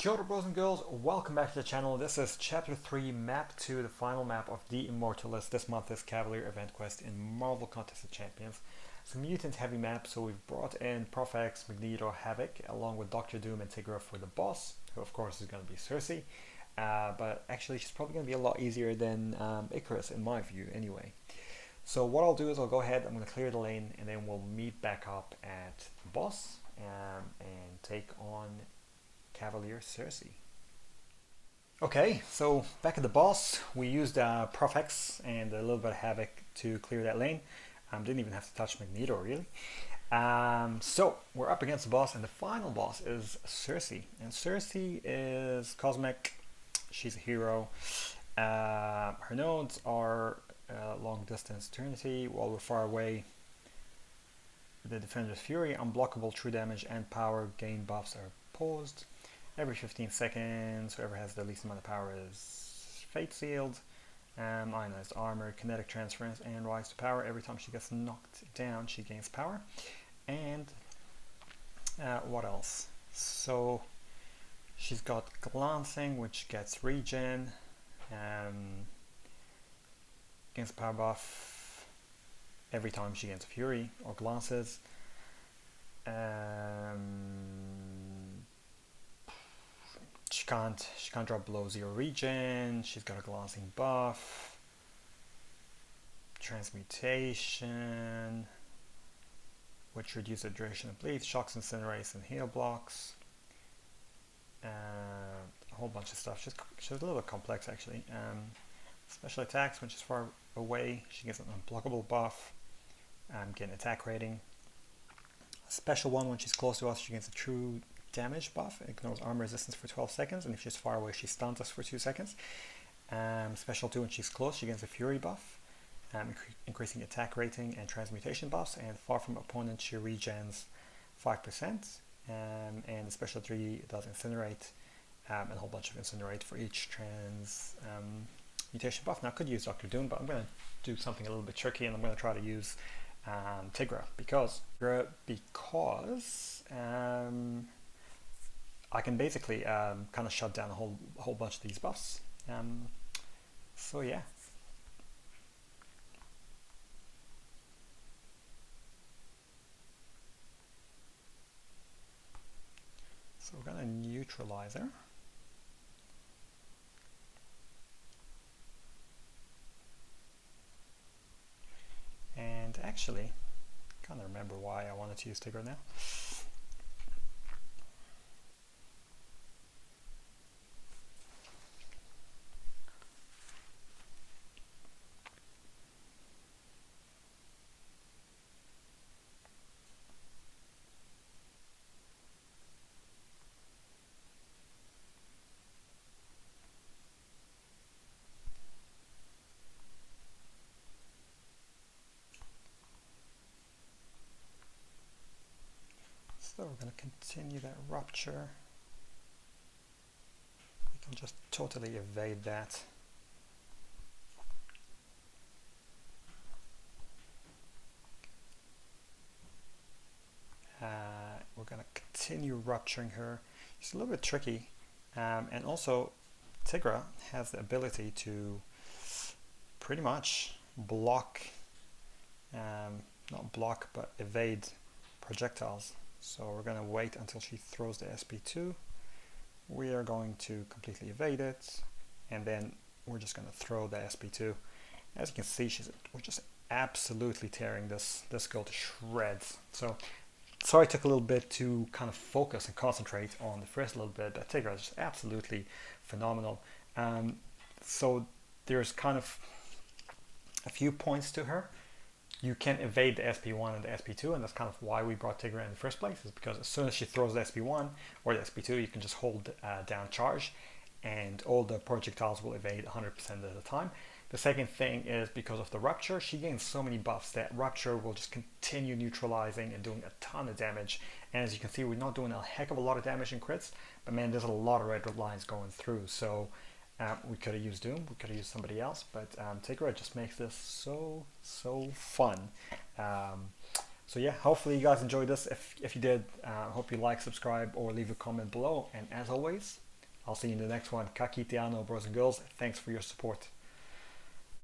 Kia ora, bros and girls, welcome back to the channel. This is chapter 3, map 2, the final map of the Immortalis. This month is Cavalier event quest in Marvel Contest of Champions. It's a mutant heavy map, so we've brought in Prof X, Magneto, Havoc, along with Doctor Doom and Tigra for the boss, who of course is going to be Sersi. But actually she's probably going to be a lot easier than Icarus in my view anyway. So what I'll do is I'll go ahead, I'm going to clear the lane, and then we'll meet back up at the boss and take on Cavalier Sersi. Okay, so back at the boss, we used Prof X and a little bit of Havoc to clear that lane. Didn't even have to touch Magneto really. So we're up against the boss, and the final boss is Sersi. And Sersi is cosmic. She's a hero. Her nodes are long distance eternity. While we're far away, the defender's fury, unblockable, true damage, and power gain buffs are paused. Every 15 seconds, whoever has the least amount of power is fate sealed. Ionized armor, kinetic transference, and rise to power. Every time she gets knocked down, she gains power. And what else? So she's got glancing, which gets regen. Gains power buff every time she gains a fury or glances. She can't drop below 0 regen. She's got a glancing buff, transmutation, which reduces the duration of bleed, shocks, incinerates, and heal blocks. A whole bunch of stuff. She's a little bit complex actually. Special attacks when she's far away, she gets an unblockable buff. Getting attack rating. A special one when she's close to us, she gets a true damage buff. It ignores armor resistance for 12 seconds, and if she's far away, she stuns us for 2 seconds. Special 2 when she's close, she gets a fury buff, increasing attack rating and transmutation buffs, and far from opponent, she regens 5%. And the special 3 does incinerate, and a whole bunch of incinerate for each mutation buff. Now I could use Doctor Doom, but I'm going to do something a little bit tricky, and I'm going to try to use Tigra because I can basically kind of shut down a whole bunch of these buffs. So yeah. So we're gonna neutralize her. And actually, can't remember why I wanted to use Tigra now. So we're going to continue that rupture. We can just totally evade that. We're going to continue rupturing her. It's a little bit tricky. And also, Tigra has the ability to pretty much block, not block, but evade projectiles. So we're going to wait until she throws the SP2. We are going to completely evade it, and then we're just going to throw the SP2. As you can see, we're just absolutely tearing this girl to shreds. So sorry it took a little bit to kind of focus and concentrate on the first little bit, but Tigra is just absolutely phenomenal. So there's kind of a few points to her. You can evade the SP1 and the SP2, and that's kind of why we brought Tigra in the first place, is because as soon as she throws the SP1 or the SP2, you can just hold down charge, and all the projectiles will evade 100% of the time. The second thing is because of the rupture, she gains so many buffs that rupture will just continue neutralizing and doing a ton of damage. And as you can see, we're not doing a heck of a lot of damage in crits, but man, there's a lot of red lines going through. So we could have used Doom, we could have used somebody else, but Tigra just makes this so fun. So yeah, hopefully you guys enjoyed this. If you did, I hope you like, subscribe, or leave a comment below. And as always, I'll see you in the next one. Kakitiano, bros and girls. Thanks for your support.